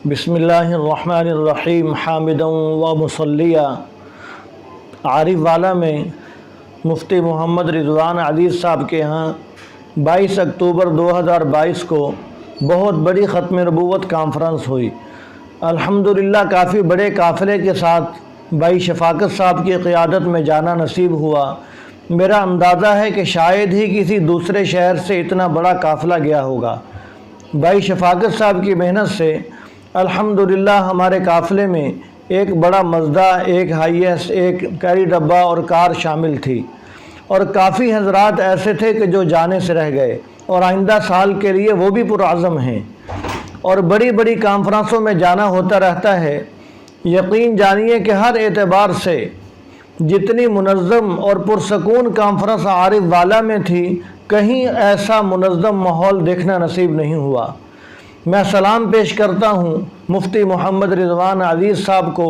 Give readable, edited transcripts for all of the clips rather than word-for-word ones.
بسم اللہ الرحمن الرحیم حامدا و مصلیہ عارف والا میں مفتی محمد رضوان عزیز صاحب کے ہاں 22 اکتوبر 2022 کو بہت بڑی ختم نبوت کانفرنس ہوئی۔ الحمدللہ کافی بڑے قافلے کے ساتھ بھائی شفاقت صاحب کی قیادت میں جانا نصیب ہوا۔ میرا اندازہ ہے کہ شاید ہی کسی دوسرے شہر سے اتنا بڑا قافلہ گیا ہوگا۔ بھائی شفاقت صاحب کی محنت سے الحمدللہ ہمارے قافلے میں ایک بڑا مزدہ، ایک ہائی ایس، ایک کیری ڈبہ اور کار شامل تھی، اور کافی حضرات ایسے تھے کہ جو جانے سے رہ گئے اور آئندہ سال کے لیے وہ بھی پرعزم ہیں، اور بڑی بڑی کانفرنسوں میں جانا ہوتا رہتا ہے۔ یقین جانیے کہ ہر اعتبار سے جتنی منظم اور پرسکون کانفرنس عارف والا میں تھی، کہیں ایسا منظم ماحول دیکھنا نصیب نہیں ہوا۔ میں سلام پیش کرتا ہوں مفتی محمد رضوان عزیز صاحب کو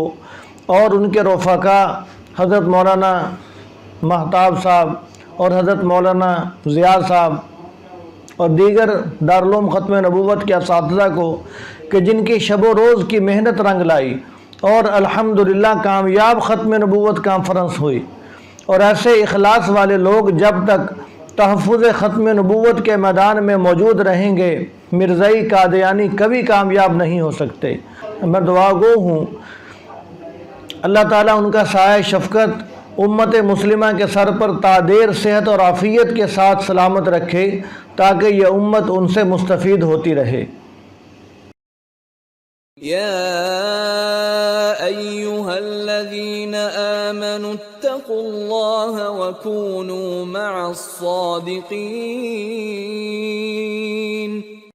اور ان کے رفقا حضرت مولانا مہتاب صاحب اور حضرت مولانا ضیاء صاحب اور دیگر دارالعلوم ختم نبوت کے اساتذہ کو کہ جن کی شب و روز کی محنت رنگ لائی اور الحمدللہ کامیاب ختم نبوت کانفرنس ہوئی۔ اور ایسے اخلاص والے لوگ جب تک تحفظ ختم نبوت کے میدان میں موجود رہیں گے، مرزائی قادیانی کبھی کامیاب نہیں ہو سکتے۔ میں دعا گو ہوں اللہ تعالیٰ ان کا سایہ شفقت امت مسلمہ کے سر پر تادیر صحت اور عافیت کے ساتھ سلامت رکھے، تاکہ یہ امت ان سے مستفید ہوتی رہے۔ أيها الذين آمنوا اتقوا الله وكونوا مع الصادقين